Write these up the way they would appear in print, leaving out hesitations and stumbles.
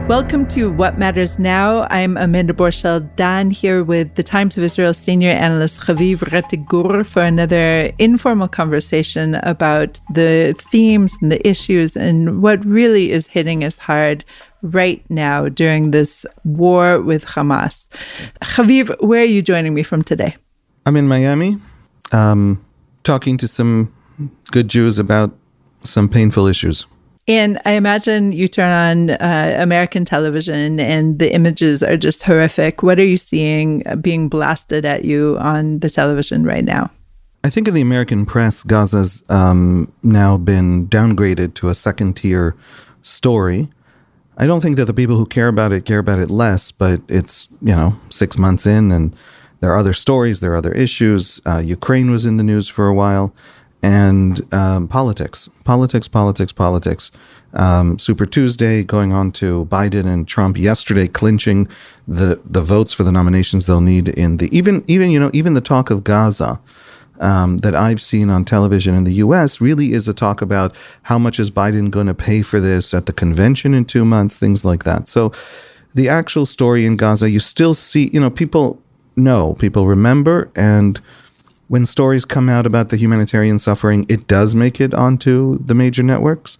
Welcome to What Matters Now. I'm Amanda Borschel-Dan here with the Times of Israel senior analyst Haviv Rettig Gur for another informal conversation about the themes and the issues and what really is hitting us hard right now during this war with Hamas. Haviv, where are you joining me from today? I'm in Miami, talking to some good Jews about some painful issues. And I imagine you turn on American television and the images are just horrific. What are you seeing being blasted at you on the television right now? I think in the American press, Gaza's now been downgraded to a second-tier story. I don't think that the people who care about it less, but it's, 6 months in and there are other stories, there are other issues. Ukraine was in the news for a while. And politics. Super Tuesday going on to Biden and Trump yesterday clinching the votes for the nominations they'll need in the even the talk of Gaza that I've seen on television in the U.S. really is a talk about how much is Biden going to pay for this at the convention in 2 months, things like that. So the actual story in Gaza, you still see, people remember, and when stories come out about the humanitarian suffering, it does make it onto the major networks,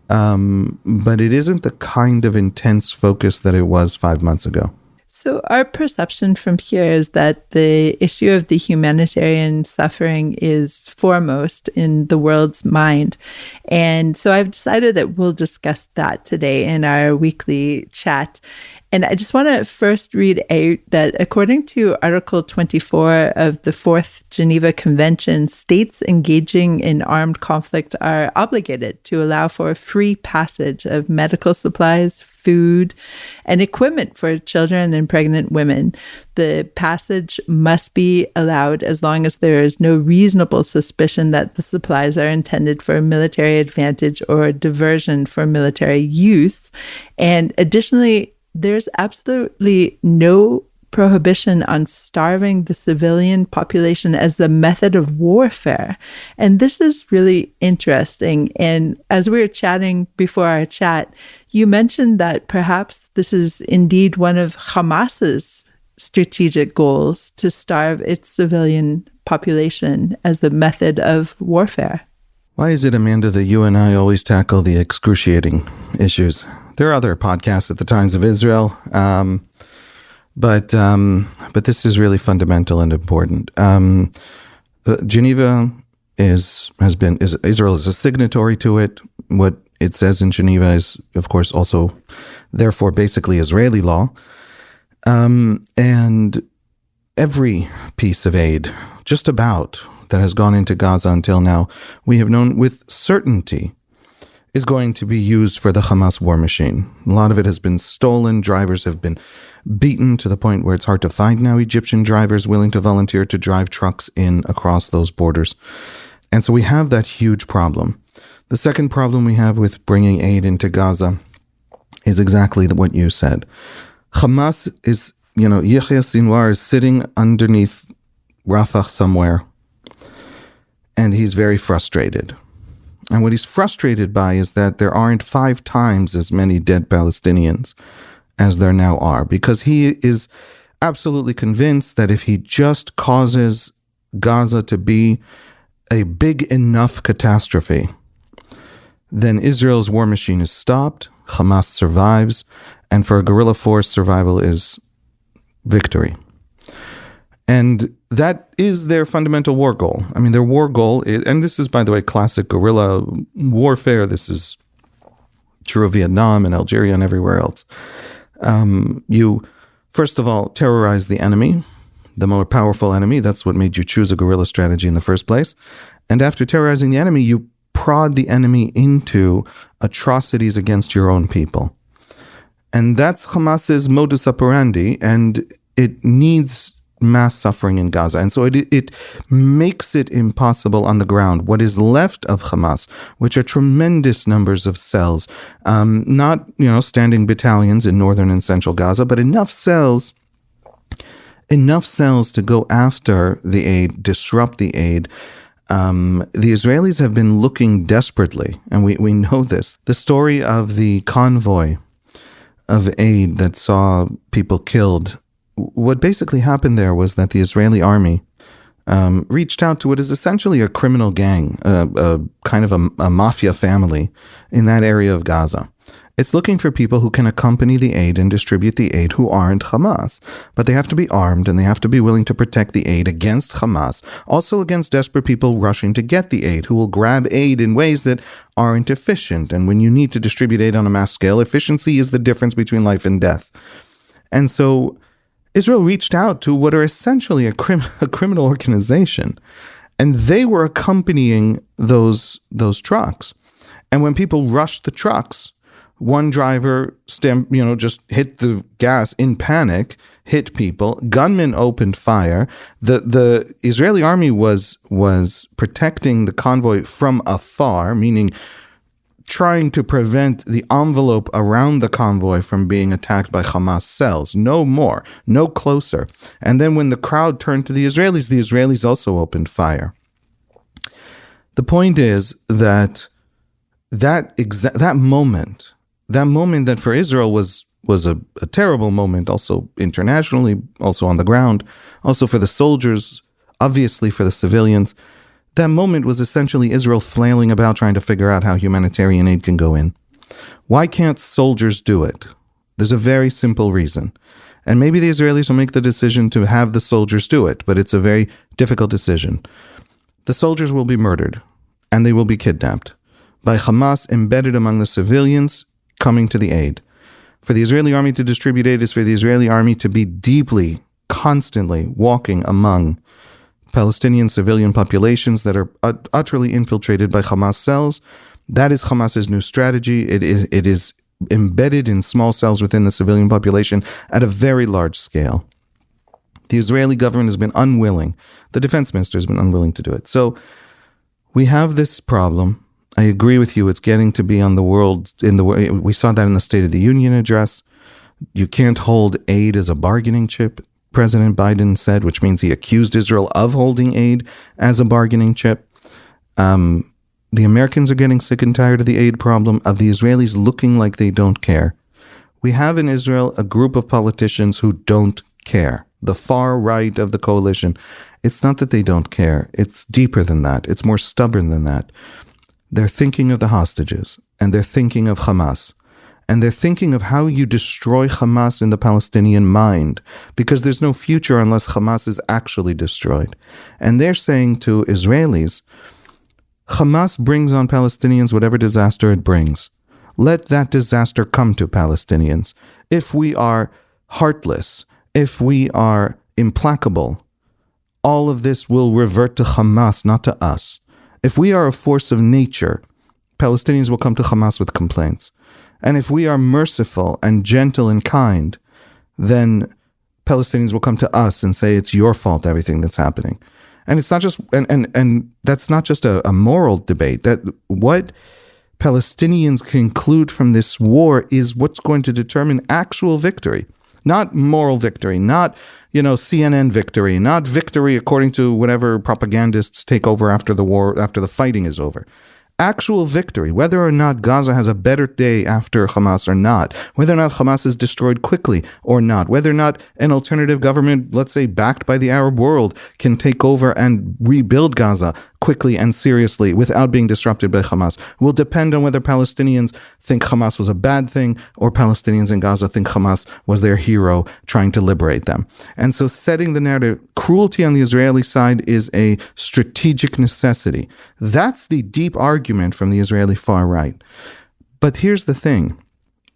but it isn't the kind of intense focus that it was 5 months ago. So our perception from here is that the issue of the humanitarian suffering is foremost in the world's mind. And so I've decided that we'll discuss that today in our weekly chat. And I just want to first read out that according to Article 24 of the Fourth Geneva Convention, states engaging in armed conflict are obligated to allow for free passage of medical supplies, food, and equipment for children and pregnant women. The passage must be allowed as long as there is no reasonable suspicion that the supplies are intended for military advantage or diversion for military use. And additionally, there's absolutely no prohibition on starving the civilian population as a method of warfare. And this is really interesting. And as we were chatting before our chat, you mentioned that perhaps this is indeed one of Hamas's strategic goals, to starve its civilian population as a method of warfare. Why is it, Amanda, that you and I always tackle the excruciating issues? There are other podcasts at the Times of Israel, but this is really fundamental and important. Geneva Israel is a signatory to it. What it says in Geneva is, of course, also therefore basically Israeli law. And every piece of aid, just about, that has gone into Gaza until now, we have known with certainty is going to be used for the Hamas war machine. A lot of it has been stolen. Drivers have been beaten to the point where it's hard to find now Egyptian drivers willing to volunteer to drive trucks in across those borders. And so we have that huge problem. The second problem we have with bringing aid into Gaza is exactly what you said. Hamas is, Yahya Sinwar is sitting underneath Rafah somewhere, and he's very frustrated. And what he's frustrated by is that there aren't 5 times as many dead Palestinians as there now are, because he is absolutely convinced that if he just causes Gaza to be a big enough catastrophe, then Israel's war machine is stopped, Hamas survives, and for a guerrilla force, survival is victory. And that is their fundamental war goal. I mean, their war goal is, and this is, by the way, classic guerrilla warfare. This is true of Vietnam and Algeria and everywhere else. You, first of all, terrorize the enemy, the more powerful enemy. That's what made you choose a guerrilla strategy in the first place. And after terrorizing the enemy, you prod the enemy into atrocities against your own people. And that's Hamas's modus operandi, and it needs mass suffering in Gaza. And so it makes it impossible on the ground. What is left of Hamas, which are tremendous numbers of cells, not, standing battalions in northern and central Gaza, but enough cells to go after the aid, disrupt the aid. The Israelis have been looking desperately, and we know this. The story of the convoy of aid that saw people killed, what basically happened there was that the Israeli army reached out to what is essentially a criminal gang, a kind of a mafia family in that area of Gaza. It's looking for people who can accompany the aid and distribute the aid who aren't Hamas. But they have to be armed and they have to be willing to protect the aid against Hamas, also against desperate people rushing to get the aid, who will grab aid in ways that aren't efficient. And when you need to distribute aid on a mass scale, efficiency is the difference between life and death. And so Israel reached out to what are essentially a criminal organization, and they were accompanying those trucks. And when people rushed the trucks, one driver just hit the gas in panic, hit people. Gunmen opened fire. The Israeli army was protecting the convoy from afar, meaning trying to prevent the envelope around the convoy from being attacked by Hamas cells. No more, no closer. And then when the crowd turned to the Israelis also opened fire. The point is that moment that for Israel was a terrible moment, also internationally, also on the ground, also for the soldiers, obviously for the civilians. That moment was essentially Israel flailing about trying to figure out how humanitarian aid can go in. Why can't soldiers do it? There's a very simple reason. And maybe the Israelis will make the decision to have the soldiers do it, but it's a very difficult decision. The soldiers will be murdered, and they will be kidnapped by Hamas embedded among the civilians coming to the aid. For the Israeli army to distribute aid is for the Israeli army to be deeply, constantly walking among Palestinian civilian populations that are utterly infiltrated by Hamas cells. That is Hamas's new strategy. It is embedded in small cells within the civilian population at a very large scale. The Israeli government has been unwilling. The defense minister has been unwilling to do it. So we have this problem. I agree with you. It's getting to be on the world. We saw that in the State of the Union address. You can't hold aid as a bargaining chip, President Biden said, which means he accused Israel of holding aid as a bargaining chip. The Americans are getting sick and tired of the aid problem, of the Israelis looking like they don't care. We have in Israel a group of politicians who don't care. The far right of the coalition. It's not that they don't care. It's deeper than that. It's more stubborn than that. They're thinking of the hostages, and they're thinking of Hamas, and they're thinking of how you destroy Hamas in the Palestinian mind, because there's no future unless Hamas is actually destroyed. And they're saying to Israelis, Hamas brings on Palestinians whatever disaster it brings. Let that disaster come to Palestinians. If we are heartless, if we are implacable, all of this will revert to Hamas, not to us. If we are a force of nature, Palestinians will come to Hamas with complaints. And if we are merciful and gentle and kind, then Palestinians will come to us and say it's your fault, everything that's happening. And it's not just, and that's not just a moral debate. That what Palestinians conclude from this war is what's going to determine actual victory. Not moral victory, not, CNN victory, not victory according to whatever propagandists take over after the war, after the fighting is over. Actual victory, whether or not Gaza has a better day after Hamas or not, whether or not Hamas is destroyed quickly or not, whether or not an alternative government, let's say backed by the Arab world, can take over and rebuild Gaza quickly and seriously without being disrupted by Hamas, will depend on whether Palestinians think Hamas was a bad thing or Palestinians in Gaza think Hamas was their hero trying to liberate them. And so setting the narrative, cruelty on the Israeli side is a strategic necessity. That's the deep argument from the Israeli far right. But here's the thing.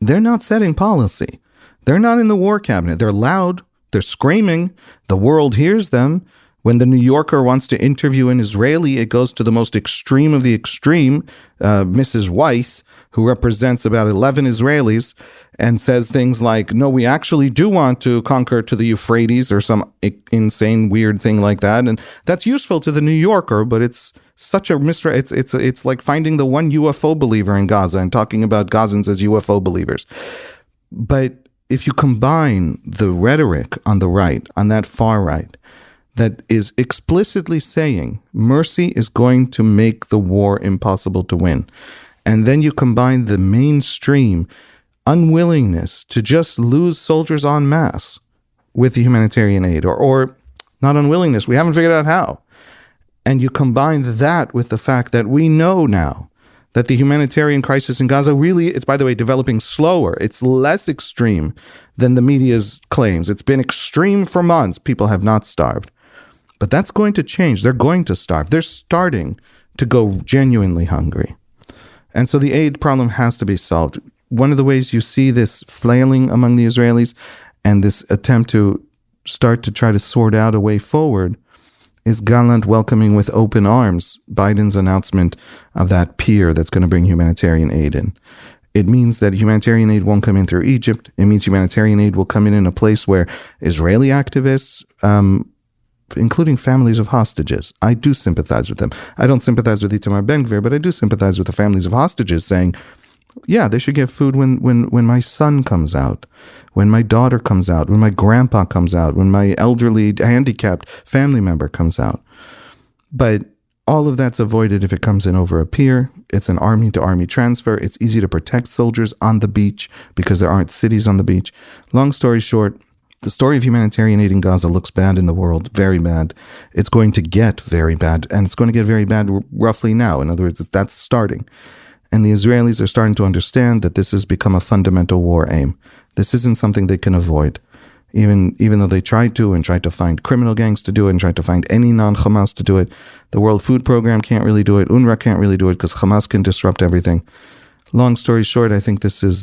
They're not setting policy. They're not in the war cabinet. They're loud. They're screaming. The world hears them. When the New Yorker wants to interview an Israeli, it goes to the most extreme of the extreme, Mrs. Weiss, who represents about 11 Israelis, and says things like, no, we actually do want to conquer to the Euphrates, or some insane, weird thing like that. And that's useful to the New Yorker, but it's such a it's like finding the one UFO believer in Gaza and talking about Gazans as UFO believers. But if you combine the rhetoric on the right, on that far right, that is explicitly saying mercy is going to make the war impossible to win. And then you combine the mainstream unwillingness to just lose soldiers en masse with the humanitarian aid, or not unwillingness, we haven't figured out how. And you combine that with the fact that we know now that the humanitarian crisis in Gaza really, it's, by the way, developing slower. It's less extreme than the media's claims. It's been extreme for months. People have not starved. But that's going to change. They're going to starve. They're starting to go genuinely hungry. And so the aid problem has to be solved. One of the ways you see this flailing among the Israelis and this attempt to start to try to sort out a way forward is Gallant welcoming with open arms Biden's announcement of that pier that's going to bring humanitarian aid in. It means that humanitarian aid won't come in through Egypt. It means humanitarian aid will come in a place where Israeli activists, including families of hostages, I do sympathize with them. I don't sympathize with Itamar Ben-Gvir, but I do sympathize with the families of hostages saying, yeah, they should get food when my son comes out, when my daughter comes out, when my grandpa comes out, when my elderly, handicapped family member comes out. But all of that's avoided if it comes in over a pier. It's an army-to-army transfer. It's easy to protect soldiers on the beach because there aren't cities on the beach. Long story short, the story of humanitarian aid in Gaza looks bad in the world, very bad. It's going to get very bad, and it's going to get very bad roughly now. In other words, that's starting. And the Israelis are starting to understand that this has become a fundamental war aim. This isn't something they can avoid. Even though they tried to find criminal gangs to do it and tried to find any non-Hamas to do it, the World Food Program can't really do it. UNRWA can't really do it because Hamas can disrupt everything. Long story short, I think this is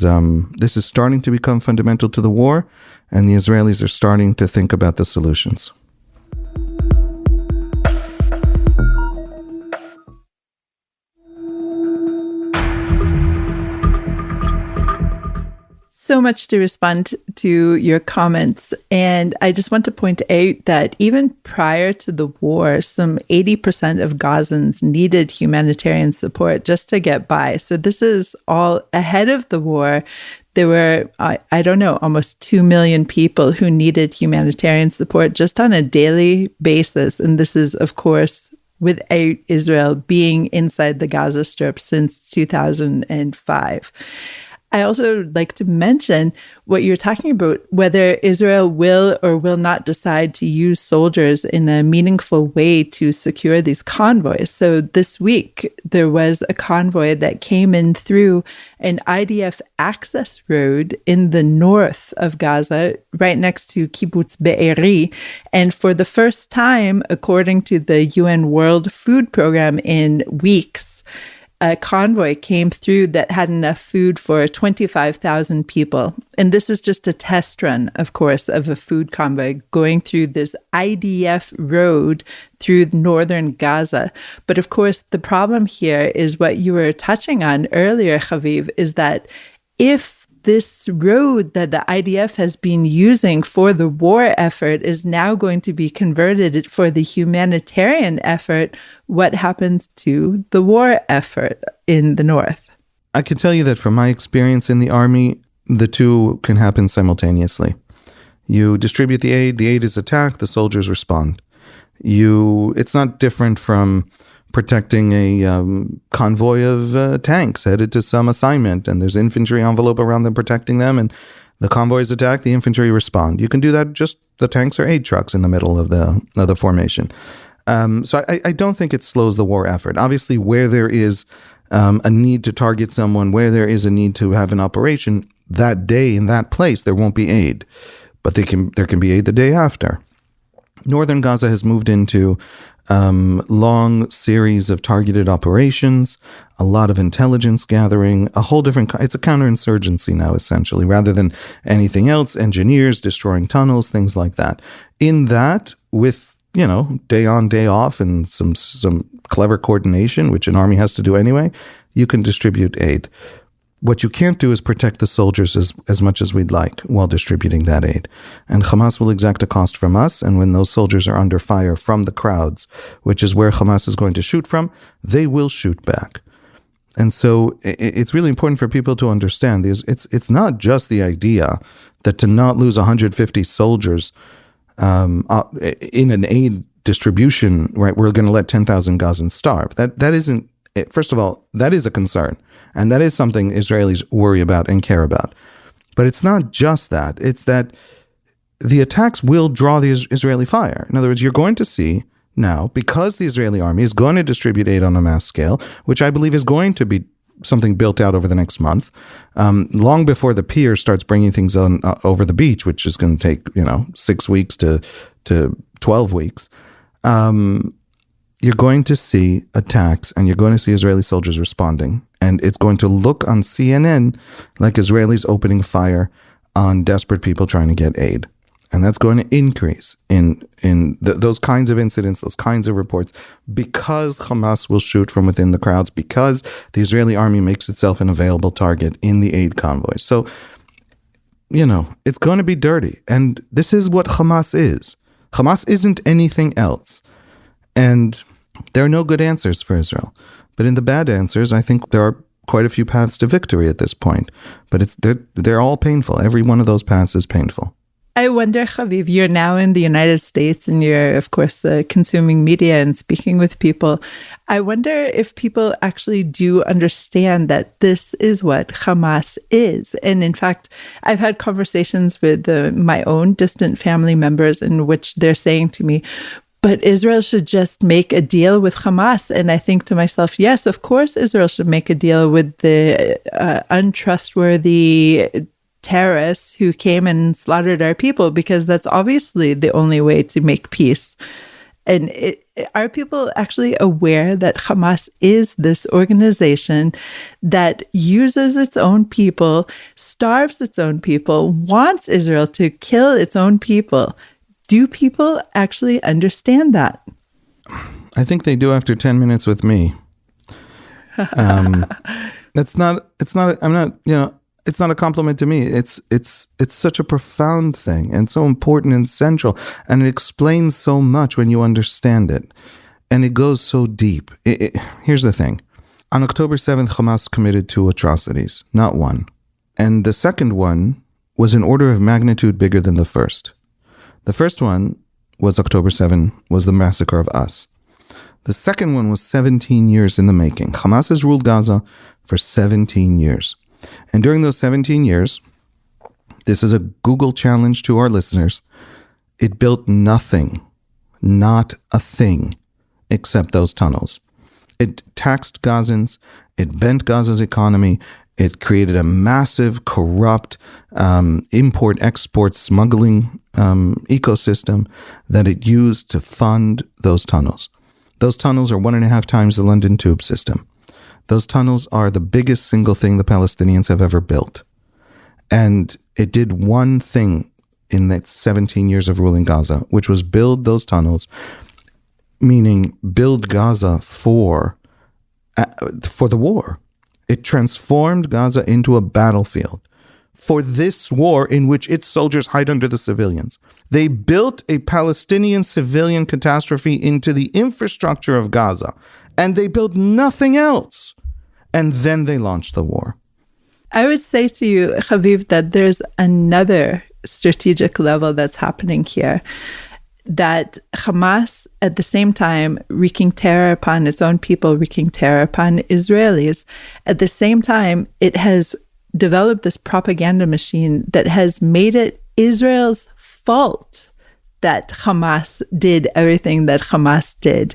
starting to become fundamental to the war, and the Israelis are starting to think about the solutions. So much to respond to your comments. And I just want to point out that even prior to the war, some 80% of Gazans needed humanitarian support just to get by. So this is all ahead of the war. There were, I don't know, almost 2 million people who needed humanitarian support just on a daily basis. And this is, of course, without Israel being inside the Gaza Strip since 2005. I also like to mention what you're talking about, whether Israel will or will not decide to use soldiers in a meaningful way to secure these convoys. So this week, there was a convoy that came in through an IDF access road in the north of Gaza, right next to Kibbutz Be'eri. And for the first time, according to the UN World Food Program in weeks, a convoy came through that had enough food for 25,000 people. And this is just a test run, of course, of a food convoy going through this IDF road through northern Gaza. But of course, the problem here is what you were touching on earlier, Haviv, is that if this road that the IDF has been using for the war effort is now going to be converted for the humanitarian effort, what happens to the war effort in the north? I can tell you that from my experience in the army, the two can happen simultaneously. You distribute the aid is attacked, the soldiers respond. It's not different from protecting a convoy of tanks headed to some assignment, and there's infantry envelope around them protecting them, and the convoy is attacked, the infantry respond. You can do that, just the tanks are aid trucks in the middle of the formation. So I don't think it slows the war effort. Obviously, where there is a need to target someone, where there is a need to have an operation, that day in that place, there won't be aid. But there can be aid the day after. Northern Gaza has moved into long series of targeted operations, a lot of intelligence gathering, a whole different, it's a counterinsurgency now, essentially, rather than anything else, engineers destroying tunnels, things like that. In that, with, day on, day off, and some clever coordination, which an army has to do anyway, you can distribute aid. What you can't do is protect the soldiers as much as we'd like while distributing that aid. And Hamas will exact a cost from us, and when those soldiers are under fire from the crowds, which is where Hamas is going to shoot from, they will shoot back. And so it's really important for people to understand this. It's not just the idea that to not lose 150 soldiers in an aid distribution, right, we're going to let 10,000 Gazans starve. That isn't, first of all, that is a concern. And that is something Israelis worry about and care about. But it's not just that. It's that the attacks will draw the Israeli fire. In other words, you're going to see now, because the Israeli army is going to distribute aid on a mass scale, which I believe is going to be something built out over the next month, long before the pier starts bringing things on over the beach, which is going to take 6 weeks to 12 weeks. You're going to see attacks, and you're going to see Israeli soldiers responding, and it's going to look on CNN like Israelis opening fire on desperate people trying to get aid. And that's going to increase in those kinds of incidents, those kinds of reports, because Hamas will shoot from within the crowds, because the Israeli army makes itself an available target in the aid convoys. So, it's going to be dirty. And this is what Hamas is. Hamas isn't anything else. And there are no good answers for Israel. But in the bad answers, I think there are quite a few paths to victory at this point. But they're all painful. Every one of those paths is painful. I wonder, Haviv, you're now in the United States and you're, of course, consuming media and speaking with people. I wonder if people actually do understand that this is what Hamas is. And in fact, I've had conversations with my own distant family members in which they're saying to me, but Israel should just make a deal with Hamas. And I think to myself, yes, of course, Israel should make a deal with the untrustworthy terrorists who came and slaughtered our people, because that's obviously the only way to make peace. And are people actually aware that Hamas is this organization that uses its own people, starves its own people, wants Israel to kill its own people? Do people actually understand that? I think they do after 10 minutes with me. It's not a compliment to me. It's such a profound thing and so important and central, and it explains so much when you understand it, and it goes so deep. Here's the thing. On October 7th, Hamas committed 2 atrocities, not one. And the second one was an order of magnitude bigger than the first. The first one was October 7, was the massacre of us. The second one was 17 years in the making. Hamas has ruled Gaza for 17 years. And during those 17 years, this is a Google challenge to our listeners, it built nothing, not a thing, except those tunnels. It taxed Gazans, it bent Gaza's economy, it created a massive, corrupt, import-export smuggling ecosystem that it used to fund those tunnels. Those tunnels are 1.5 times the London Tube system. Those tunnels are the biggest single thing the Palestinians have ever built. And it did one thing in that 17 years of ruling Gaza, which was build those tunnels, meaning build Gaza for the war. It transformed Gaza into a battlefield for this war in which its soldiers hide under the civilians. They built a Palestinian civilian catastrophe into the infrastructure of Gaza, and they built nothing else. And then they launched the war. I would say to you, Haviv, that there's another strategic level that's happening here. That Hamas, at the same time, wreaking terror upon its own people, wreaking terror upon Israelis, at the same time, it has developed this propaganda machine that has made it Israel's fault that Hamas did everything that Hamas did.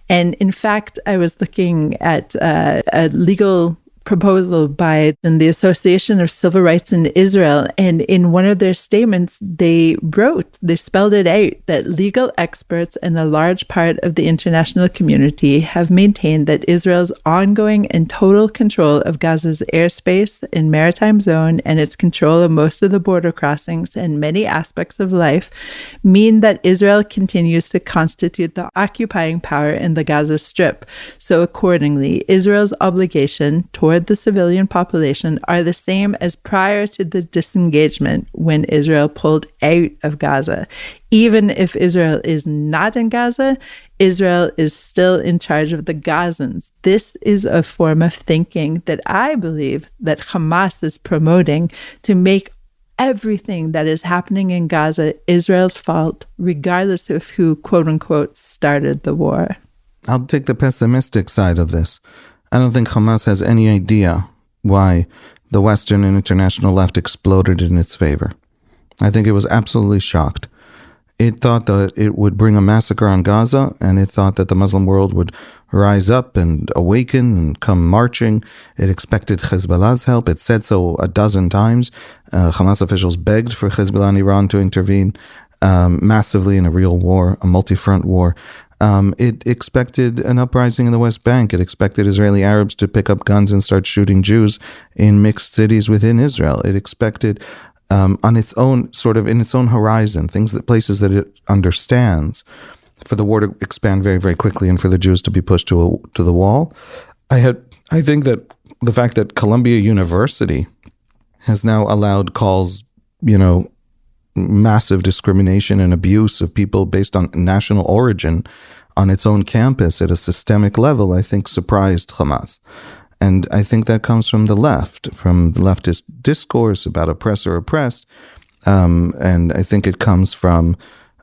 And in fact, I was looking at a legal proposal by the Association of Civil Rights in Israel. And in one of their statements, they spelled it out, that legal experts and a large part of the international community have maintained that Israel's ongoing and total control of Gaza's airspace and maritime zone and its control of most of the border crossings and many aspects of life mean that Israel continues to constitute the occupying power in the Gaza Strip. So accordingly, Israel's obligation toward the civilian population are the same as prior to the disengagement when Israel pulled out of Gaza. Even if Israel is not in Gaza, Israel is still in charge of the Gazans. This is a form of thinking that I believe that Hamas is promoting to make everything that is happening in Gaza Israel's fault, regardless of who, quote unquote, started the war. I'll take the pessimistic side of this. I don't think Hamas has any idea why the Western and international left exploded in its favor. I think it was absolutely shocked. It thought that it would bring a massacre on Gaza, and it thought that the Muslim world would rise up and awaken and come marching. It expected Hezbollah's help. It said so a dozen times. Hamas officials begged for Hezbollah and Iran to intervene massively in a real war, a multi-front war. It expected an uprising in the West Bank. It expected Israeli Arabs to pick up guns and start shooting Jews in mixed cities within Israel. It expected on its own, sort of in its own horizon, places that it understands, for the war to expand very, very quickly and for the Jews to be pushed to the wall. I think that the fact that Columbia University has now allowed calls, massive discrimination and abuse of people based on national origin on its own campus at a systemic level, I think surprised Hamas. And I think that comes from the leftist discourse about oppressor oppressed. And I think it comes from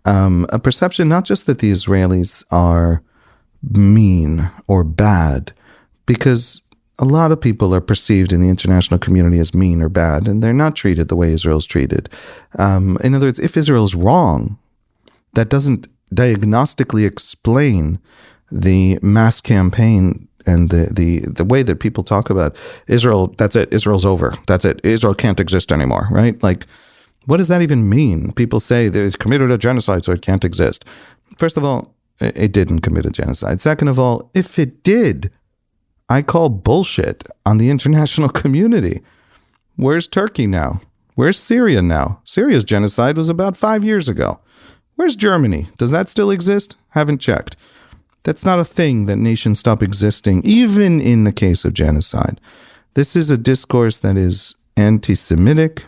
a perception not just that the Israelis are mean or bad, because a lot of people are perceived in the international community as mean or bad, and they're not treated the way Israel's treated. In other words, if Israel's wrong, that doesn't diagnostically explain the mass campaign and the way that people talk about Israel. That's it. Israel's over. That's it. Israel can't exist anymore, right? Like, what does that even mean? People say they've committed a genocide, so it can't exist. First of all, it didn't commit a genocide. Second of all, if it did, I call bullshit on the international community. Where's Turkey now? Where's Syria now? Syria's genocide was about 5 years ago. Where's Germany? Does that still exist? Haven't checked. That's not a thing that nations stop existing, even in the case of genocide. This is a discourse that is anti-Semitic,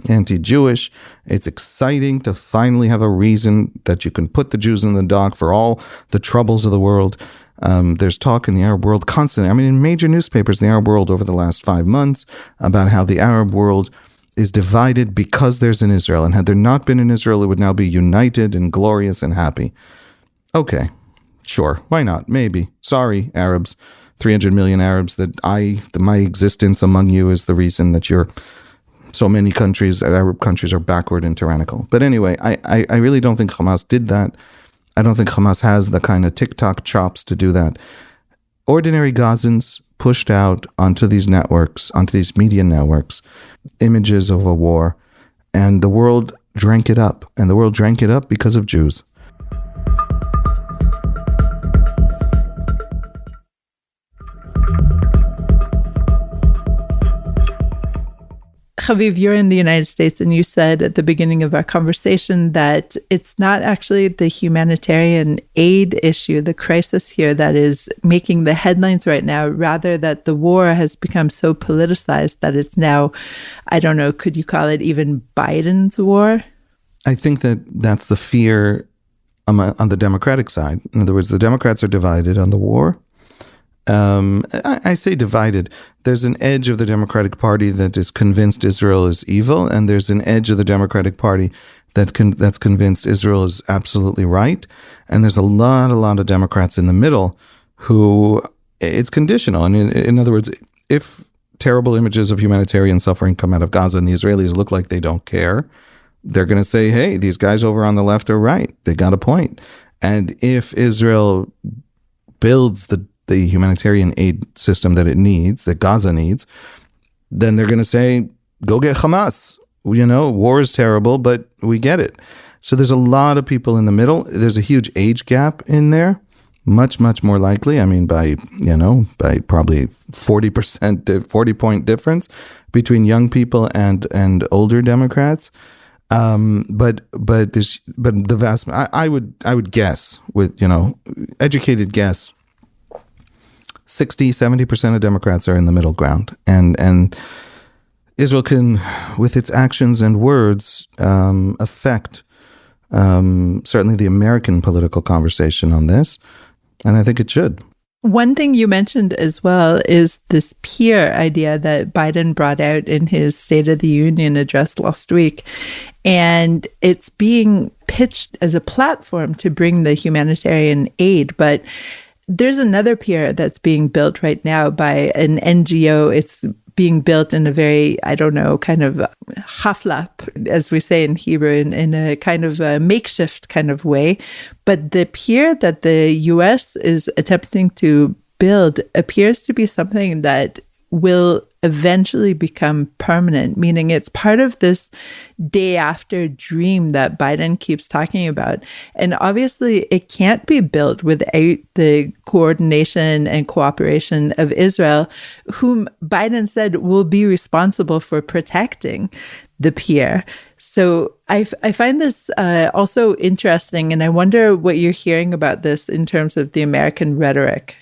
anti-Jewish. It's exciting to finally have a reason that you can put the Jews in the dock for all the troubles of the world. There's talk in the Arab world constantly, in major newspapers in the Arab world over the last 5 months, about how the Arab world is divided because there's an Israel. And had there not been an Israel, it would now be united and glorious and happy. Okay. Sure, why not? Maybe. Sorry, Arabs, 300 million Arabs, that my existence among you is the reason that so many Arab countries are backward and tyrannical. But anyway, I really don't think Hamas did that. I don't think Hamas has the kind of TikTok chops to do that. Ordinary Gazans pushed out onto these networks, onto these media networks, images of a war, and the world drank it up. And the world drank it up because of Jews. Haviv, you're in the United States, and you said at the beginning of our conversation that it's not actually the humanitarian aid issue, the crisis here, that is making the headlines right now, rather that the war has become so politicized that it's now, I don't know, could you call it even Biden's war? I think that's the fear on the Democratic side. In other words, the Democrats are divided on the war. I say divided. There's an edge of the Democratic Party that is convinced Israel is evil, and there's an edge of the Democratic Party that's convinced Israel is absolutely right. And there's a lot of Democrats in the middle who it's conditional. And in other words, if terrible images of humanitarian suffering come out of Gaza and the Israelis look like they don't care, they're going to say, hey, these guys over on the left are right. They got a point. And if Israel builds the humanitarian aid system that it needs, that Gaza needs, then they're going to say, go get Hamas. War is terrible, but we get it. So there's a lot of people in the middle. There's a huge age gap in there, much, much more likely. by probably 40% difference between young people and older Democrats. But the vast, I would guess with, educated guess, 60-70% of Democrats are in the middle ground, and Israel can, with its actions and words, affect certainly the American political conversation on this, and I think it should. One thing you mentioned as well is this peer idea that Biden brought out in his State of the Union address last week. And it's being pitched as a platform to bring the humanitarian aid. But there's another peer that's being built right now by an NGO. It's being built in a very, I don't know, kind of haflap, as we say in Hebrew, in a kind of a makeshift kind of way. But the pier that the U.S. is attempting to build appears to be something that will eventually become permanent, meaning it's part of this day after dream that Biden keeps talking about. And obviously, it can't be built without the coordination and cooperation of Israel, whom Biden said will be responsible for protecting the pier. So I find this also interesting, and I wonder what you're hearing about this in terms of the American rhetoric.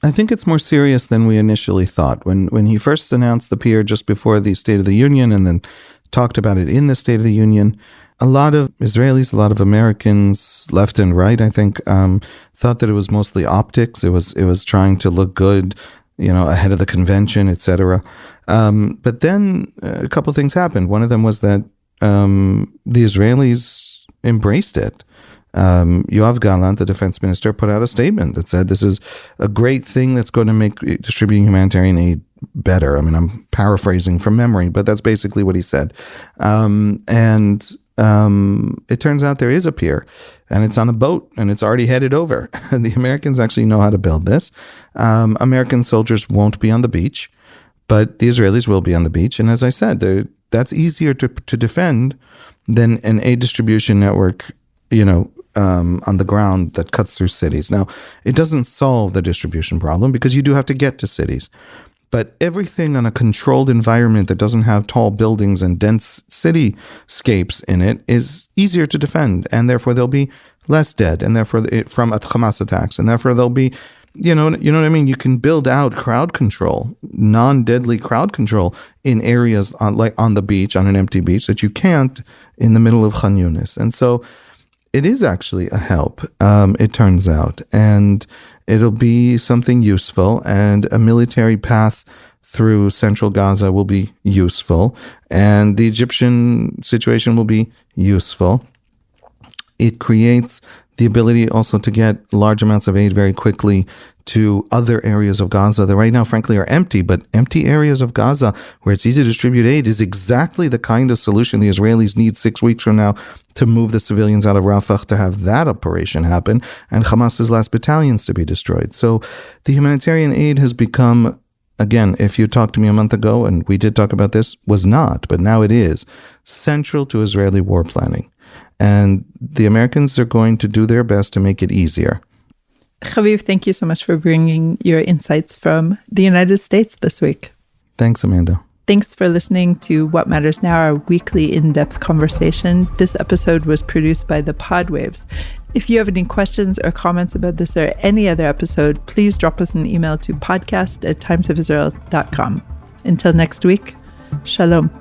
I think it's more serious than we initially thought. When he first announced the pier just before the State of the Union and then talked about it in the State of the Union, a lot of Israelis, a lot of Americans, left and right, I think, thought that it was mostly optics. It was trying to look good, ahead of the convention, etc. But then a couple of things happened. One of them was that the Israelis embraced it. Yoav Gallant, the defense minister, put out a statement that said this is a great thing that's going to make distributing humanitarian aid better. I mean, I'm paraphrasing from memory, but that's basically what he said. And it turns out there is a pier, and it's on a boat, and it's already headed over. And the Americans actually know how to build this. American soldiers won't be on the beach, but the Israelis will be on the beach. And as I said, that's easier to defend than an aid distribution network, on the ground that cuts through cities. Now, it doesn't solve the distribution problem because you do have to get to cities. But everything on a controlled environment that doesn't have tall buildings and dense cityscapes in it is easier to defend. And therefore, there'll be less dead, and therefore from Hamas attacks. And therefore, there'll be, you know what I mean? You can build out crowd control, non-deadly crowd control in areas on the beach, on an empty beach, that you can't in the middle of Khan Yunis. And so it is actually a help, it turns out, and it'll be something useful, and a military path through central Gaza will be useful, and the Egyptian situation will be useful. It creates the ability also to get large amounts of aid very quickly to other areas of Gaza that right now, frankly, are empty. But empty areas of Gaza where it's easy to distribute aid is exactly the kind of solution the Israelis need 6 weeks from now to move the civilians out of Rafah, to have that operation happen, and Hamas's last battalions to be destroyed. So the humanitarian aid has become, again, if you talked to me a month ago, and we did talk about this, was not, but now it is, central to Israeli war planning. And the Americans are going to do their best to make it easier. Haviv, thank you so much for bringing your insights from the United States this week. Thanks, Amanda. Thanks for listening to What Matters Now, our weekly in-depth conversation. This episode was produced by the Podwaves. If you have any questions or comments about this or any other episode, please drop us an email to podcast@timesofisrael.com. Until next week, shalom.